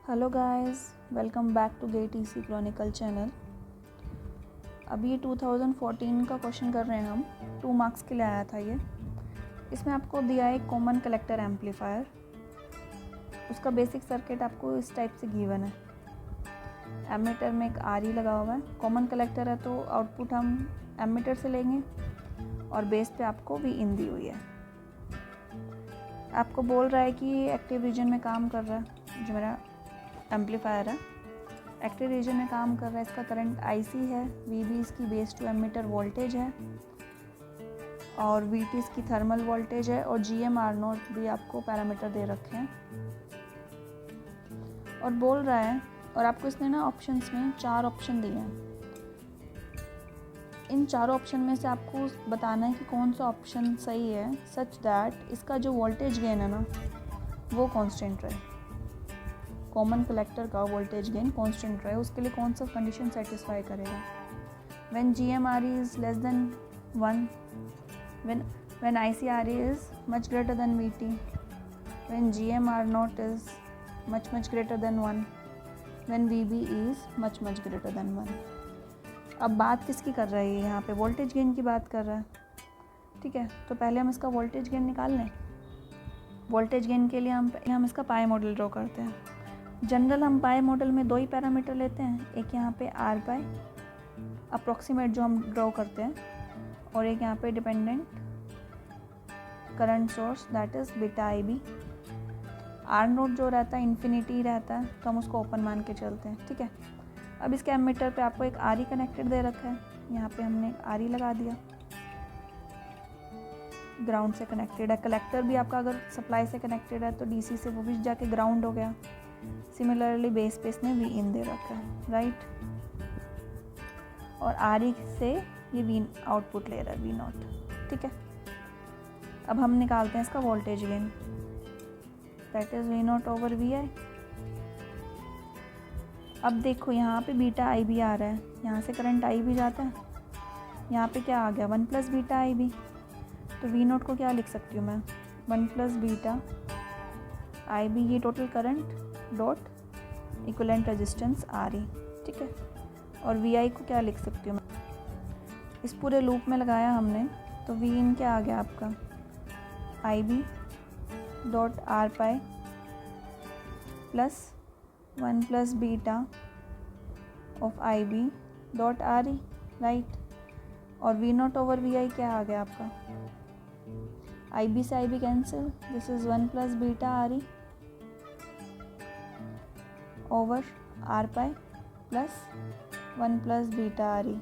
Hello guys, welcome back to GATE EC Chronicle channel. अभी 2014 का question कर रहे हैं हम। 2 मार्क्स के लिए आया था ये। इसमें आपको दिया है कॉमन कलेक्टर एम्पलीफायर। उसका बेसिक सर्किट आपको इस टाइप से गिवन है। एमीटर में एक RE लगा हुआ है। कॉमन कलेक्टर है तो आउटपुट हम एमीटर से लेंगे और बेस पे आपको Vin दी हुई है। आपको बोल रहा है कि एक्टिव रीजन में काम कर रहा है। जो मेरा एम्पलीफायर है एक्टिव रीजन में काम कर रहा है। इसका करंट IC है, VB इसकी बेस टू एमीटर वोल्टेज है और VT इसकी थर्मल वोल्टेज है और GM R0 भी आपको पैरामीटर दे रखे हैं। और बोल रहा है, और आपको इसने ना ऑप्शंस में 4 ऑप्शन दिए हैं। इन चारों ऑप्शन में से आपको बताना है कि कौन सा ऑप्शन सही है सच दैट इसका जो वोल्टेज गेन है ना वो कांस्टेंट रहे। कॉमन कलेक्टर का वोल्टेज गेन कांस्टेंट रहे, उसके लिए कौन सा कंडीशन सेटिस्फाई करेगा। When GM-RE is less than 1, when IC-RE is much greater than VT, when GM-R0 is much greater than 1, when VB is much greater than 1। अब बात किसकी कर रहा है ये? यहाँ पे वोल्टेज गेन की बात कर रहा है। ठीक है, तो पहले हम इसका वोल्टेज गेन निकाल लें। वोल्टेज गेन के लिए हम इसका पाई मॉडल ड्रॉ करते हैं। जनरल हम पाई मॉडल में 2 ही पैरामीटर लेते हैं। एक यहाँ पे R पाई अप्रॉक्सीमेट जो हम ड्रॉ करते हैं, और एक यहाँ पे dependent current source that is beta IB। R0 जो रहता है इन्फिनिटी रहता है तो हम उसको ओपन मान के चलते हैं। ठीक है, अब इसके एमीटर पे आपको एक RE कनेक्टेड दे रखा है। यहाँ पे हमने RE लगा दिया, ग्राउंड से कनेक्टेड है। कलेक्टर भी आपका अगर सप्लाई से कनेक्टेड है तो DC से वो भी जाके ग्राउंड हो गया। सिमिलरली बेस पे इसने Vin दे रखा है, राइट। और RE से ये V आउटपुट ले रहा है, V0। ठीक है, अब हम निकालते हैं इसका voltage gain, that is V0 over VI। अब देखो यहाँ पे बीटा IB आ रहा है, यहाँ से करंट I भी जाता है। यहाँ पे क्या आ गया 1 प्लस बीटा IB, तो V0 को क्या लिख सकती हूँ मैं 1 प्लस बीटा IB, ये total current dot equivalent resistance RE। ठीक है, और VI को क्या लिख सकती हूँ मैं, इस पूरे लूप में लगाया हमने तो Vin क्या आ गया आपका IB dot R pi plus 1 plus beta of IB dot RE, right. और V0 ओवर VI क्या आ गया आपका, IB से IB cancel, this is 1 plus beta RE over R pi plus 1 plus beta RE।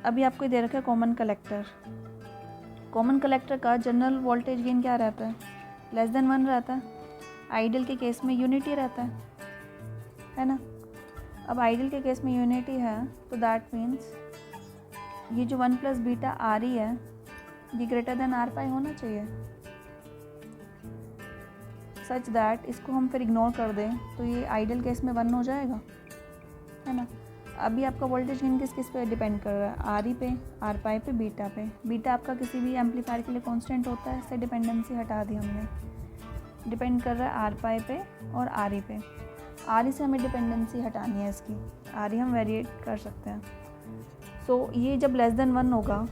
अभी आपको दे रखा है कॉमन कलेक्टर। कॉमन कलेक्टर का जनरल वोल्टेज गेन क्या रहता है, लेस देन 1 रहता है। आइडियल के केस में यूनिटी रहता है ना। अब आइडियल के केस में यूनिटी है तो दैट मीन्स ये जो 1 प्लस बीटा RE है ये ग्रेटर देन R पाई होना चाहिए, सच दैट इसको हम फिर इग्नोर कर दें तो ये आइडियल केस में 1 हो जाएगा, है ना। अभी आपका वोल्टेज गेन किस पे डिपेंड कर रहा है, RE पे, R पाई पे, बीटा पे। बीटा आपका किसी भी एम्पलीफायर के लिए कांस्टेंट होता है, इससे डिपेंडेंसी हटा दी हमने। डिपेंड कर रहा है R पाई पे और RE पे। RE से हमें डिपेंडेंसी हटानी है इसकी, RE हम वेरिएट कर सकते हैं। सो ये जब लेस देन 1 होगा,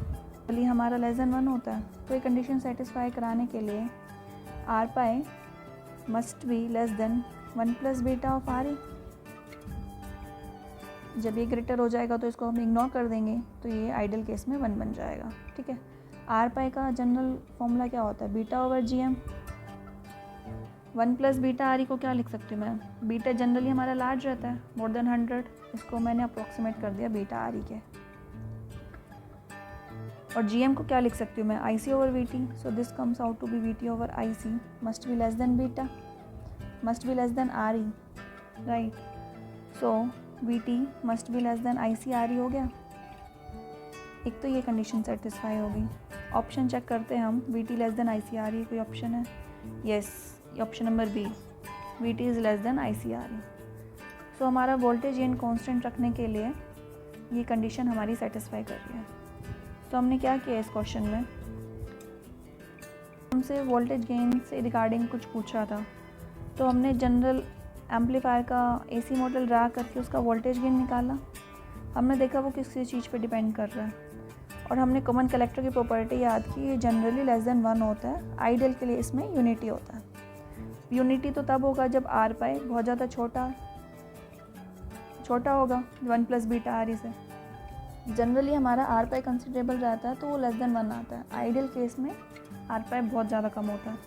चलिए हमारा लेस देन 1 होता है, तो ये कंडीशन सेटिस्फाई कराने के लिए R pi must be less than 1 plus beta of RE। जब ये ग्रेटर हो जाएगा तो इसको हम इग्नोर कर देंगे, तो ये आइडियल केस में 1 बन जाएगा। ठीक है, R पाई का जनरल फॉर्मूला क्या होता है, beta over GM। 1 plus beta RE को क्या लिख सकती हूँ मैं, बीटा जनरली हमारा लार्ज रहता है, मोर देन 100, इसको मैंने अप्रोक्सीमेट कर दिया बीटा RE के। और GM को क्या लिख सकती हूँ मैं, IC over VT। So this comes out to be VT over IC must be less than beta, must be less than RE, right. So VT must be less than IC RE हो गया। एक तो ये condition satisfy होगी। Option check करते हैं हम, VT less than IC RE कोई ऑप्शन है, yes, option number B, VT is less than IC RE। So हमारा वोल्टेज गेन कांस्टेंट रखने के लिए ये कंडीशन हमारी सेटिस्फाई कर रही है। तो हमने क्या किया इस क्वेश्चन में, हमसे वोल्टेज गेन से रिगार्डिंग कुछ पूछा था, तो हमने जनरल एम्पलीफायर का एसी मॉडल ड्रा करके उसका वोल्टेज गेन निकाला। हमने देखा वो किसी चीज़ पे डिपेंड कर रहा है, और हमने कॉमन कलेक्टर की प्रॉपर्टी याद की, ये जनरली लेस देन 1 होता है। आइडियल के लिए इसमें यूनिटी होता है। यूनिटी तो तब होगा जब आर पाई बहुत ज़्यादा छोटा होगा 1 + बीटा आर से। जनरली हमारा आर पाई कंसिडरेबल रहता है तो वो लेस देन 1 आता है। आइडियल केस में आर पाई बहुत ज़्यादा कम होता है।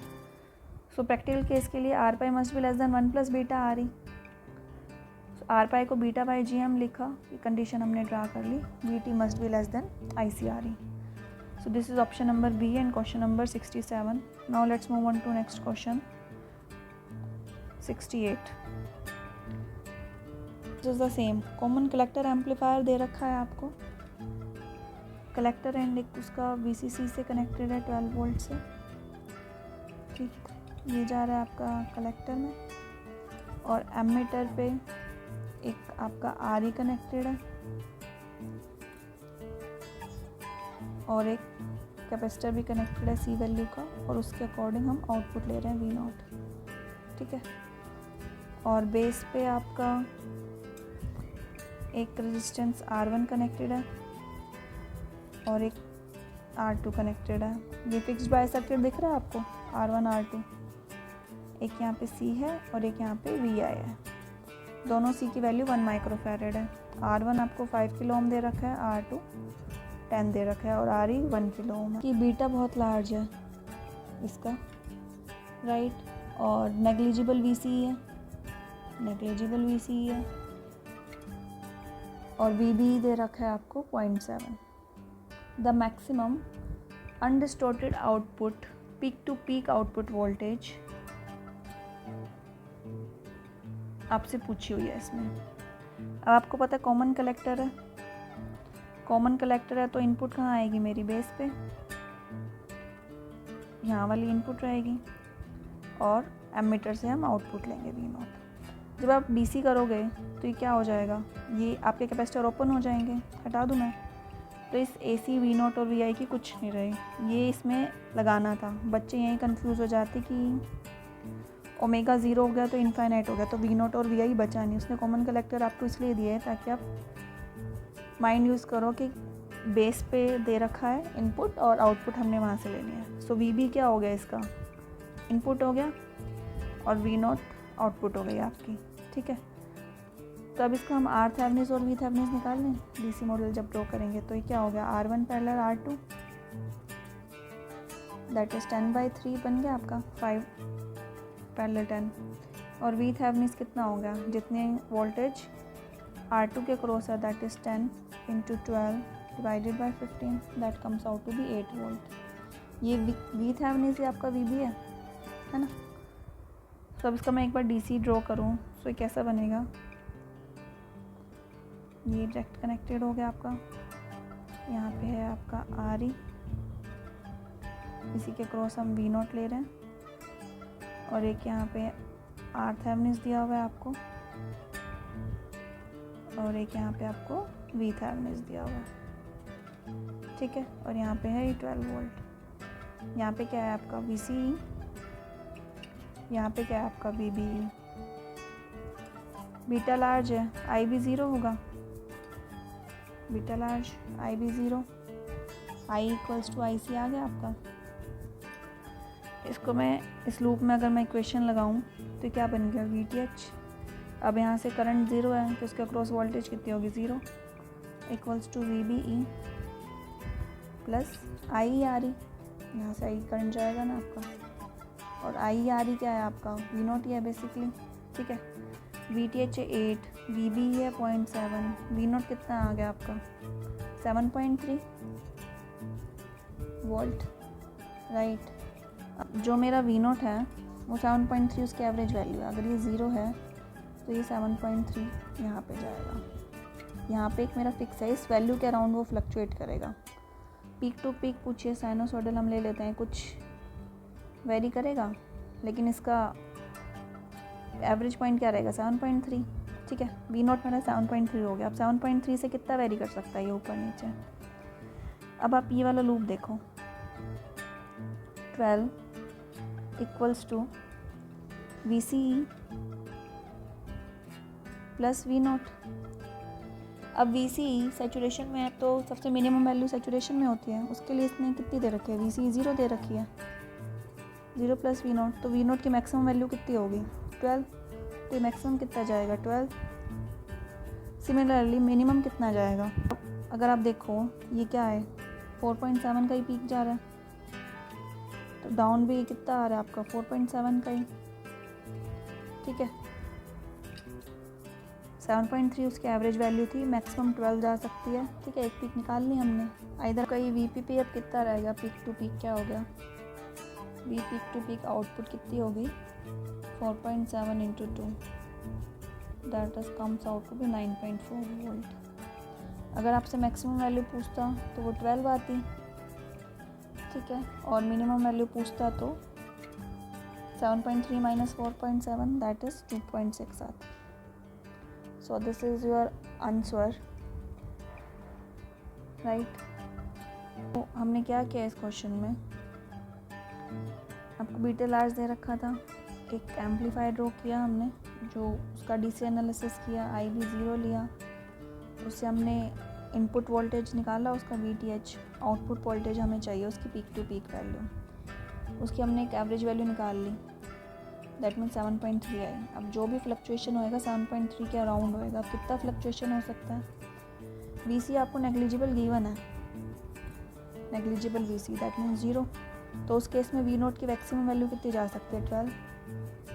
सो प्रैक्टिकल केस के लिए R pi must be less than 1 + beta R E. R pi को बीटा बाई जी एम लिखा, ये कंडीशन हमने ड्रा कर ली। B T must be less than I C R E. So this is option number B and question number 67. Now let's move on to next question 68. This is the same common collector amplifier दे रखा है आपको। Collector and एक उसका VCC से connected है 12 volt से। ठीक, ये जा रहा है आपका कलेक्टर में, और एमीटर पे एक आपका RE कनेक्टेड है, और एक कैपेसिटर भी कनेक्टेड है C वैल्यू का, और उसके अकॉर्डिंग हम आउटपुट ले रहे हैं V0। ठीक है, और बेस पे आपका एक रेजिस्टेंस R1 कनेक्टेड है और एक R2 कनेक्टेड है। ये फिक्स्ड बाय सर्किट दिख रहा है आपको, R1 R2। एक यहाँ पे C है और एक यहाँ पे VI है। दोनों C की वैल्यू 1 माइक्रोफैरेड है। R1 आपको 5 किलो ओम दे रखा है, R2 10 दे रखा है, और RE 1 किलो ओम है। कि बीटा बहुत लार्ज है इसका, राइट, और नेग्लिजिबल VCE है, और VB दे रखा है आपको 0.7। The maximum undistorted output peak to peak output voltage आपसे पूछी हुई है इसमें। अब आपको पता है कॉमन कलेक्टर है, तो इनपुट कहाँ आएगी मेरी बेस पे, यहाँ वाली इनपुट रहेगी, और एमीटर से हम आउटपुट लेंगे V0। जब आप DC करोगे तो ये क्या हो जाएगा, ये आपके कैपेसिटर ओपन हो जाएंगे, हटा दूँ मैं, तो इस AC V0 और VI की कुछ नहीं रही। ये इसमें लगाना था, बच्चे यहीं कंफ्यूज हो जाते कि ओमेगा 0 हो गया तो इनफाइनाइट हो गया, तो V0 और VI बचा नहीं। उसने कॉमन कलेक्टर आपको इसलिए दिया है ताकि आप माइंड यूज़ करो कि बेस पे दे रखा है इनपुट और आउटपुट हमने वहाँ से लेनी है। सो VB क्या हो गया, इसका इनपुट हो गया, और V0 आउटपुट हो गई आपकी। ठीक है, तो अब इसका हम R थेवेनिन और V थेवेनिन निकाल लें DC मॉडल जब ड्रॉ करेंगे। तो ये क्या हो गया, R1 parallel R2, that is 10/3 बन गया आपका, 5 पैरेलल 10, और V थेवेनिन कितना हो गया, जितने वोल्टेज R2 के क्रॉस है, that is 10 × 12 divided by 15, that comes out to be 8 volt. ये V थेवेनिन से आपका VB है ना। तो अब इसका मैं एक बार DC ड्रॉ करूँ तो ये कैसा बनेगा, ये डायरेक्ट कनेक्टेड हो गया आपका। यहाँ पे है आपका RE, इसी के क्रॉस हम V0 ले रहे हैं, और एक यहाँ पे R थेवेनिन दिया हुआ है आपको, और एक यहाँ पे आपको V थेवेनिन दिया हुआ है। ठीक है, और यहाँ पे है 12 वोल्ट। यहाँ पे क्या है आपका VCE, यहाँ पे क्या है आपका VBE। बीटा लार्ज है, IB 0 होगा, beta large IB 0, I = IC आ गया आपका। इसको मैं इस लूप में अगर मैं इक्वेशन लगाऊं तो क्या बन गया, VTH। अब यहाँ से करंट 0 है तो इसके अक्रॉस वोल्टेज कितनी होगी, 0 = VBE + IRE। यहाँ से I करंट जाएगा ना आपका, और IRE क्या है आपका, V0 ही है बेसिकली। ठीक है, VTH है 8, VBE है 0.7, V0 कितना आ गया आपका, 7.3 वोल्ट, राइट। अब जो मेरा V0 है वो 7.3 उसकी एवरेज वैल्यू है। अगर ये 0 है तो ये 7.3 यहाँ पे जाएगा। यहाँ पे एक मेरा फिक्स है, इस वैल्यू के अराउंड वो फ्लक्चुएट करेगा। पीक टू पीक पूछिए, साइनोसॉइडल हम ले लेते हैं, कुछ वेरी करेगा, लेकिन इसका एवरेज पॉइंट क्या रहेगा, 7.3। ठीक है, V0 मेरा 7.3 हो गया। अब 7.3 से कितना वेरी कर सकता है ये ऊपर नीचे। अब आप ये वाला लूप देखो, 12 equals to VCE plus V0। अब VCE सैचुरेशन में है तो सबसे मिनिमम वैल्यू सैचुरेशन में होती है, उसके लिए इसने कितनी दे रखी है, VCE 0 दे रखी है, 0 प्लस V0, तो V0 की मैक्सिमम वैल्यू कितनी होगी 12, तो मैक्सिमम कितना जाएगा 12। सिमिलरली मिनिमम कितना जाएगा, अगर आप देखो ये क्या है 4.7 का ही पीक जा रहा है, तो डाउन भी कितना आ रहा है आपका 4.7 का ही, ठीक है। 7.3 उसकी एवरेज वैल्यू थी, मैक्सिमम 12 जा सकती है, ठीक है। एक पीक निकाल ली हमने। इधर का ये VPP अब कितना रहेगा, पीक टू पीक क्या हो गया, V peak to peak output कितनी होगी 4.7 into 2, that is comes out to be 9.4 volt. अगर आपसे मैक्सिमम वैल्यू पूछता तो वो 12 आती, ठीक है, और मिनिमम वैल्यू पूछता तो 7.3 माइनस 4.7 दैट इज 2.6 आती। So this is your answer, right? तो हमने क्या किया इस क्वेश्चन में, आपको बीटा लार्ज दे रखा था, एक एम्पलीफायर ड्रॉ किया हमने, जो उसका DC एनालिसिस किया, IB 0 लिया, उससे हमने इनपुट वोल्टेज निकाला, उसका VTH, आउटपुट वोल्टेज हमें चाहिए उसकी पीक टू पीक वैल्यू, उसकी हमने एक एवरेज वैल्यू निकाल ली, दैट मीन 7.3 आई। अब जो भी फ्लक्चुएशन होएगा 7.3 के अराउंड होएगा। अब कितना फ्लक्चुएशन हो सकता है, VC आपको नेग्लिजिबल गिवन है, नेग्लिजिबल VC दैट मीन 0, तो उस केस में V0 की मैक्सिमम वैल्यू कितनी जा सकती है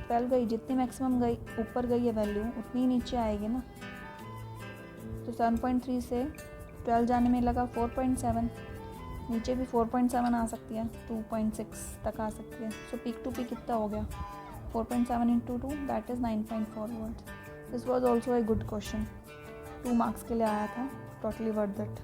12 गई, जितनी मैक्सिमम गई ऊपर गई है वैल्यू उतनी ही नीचे आएगी ना, तो 7.3 से 12 जाने में लगा 4.7, नीचे भी 4.7 आ सकती है, 2.6 तक आ सकती है। सो पीक टू पीक कितना हो गया 4.7 into 2 that is 9.4 volts. This was also a good question, 2 marks के लिए आया था, totally worth it.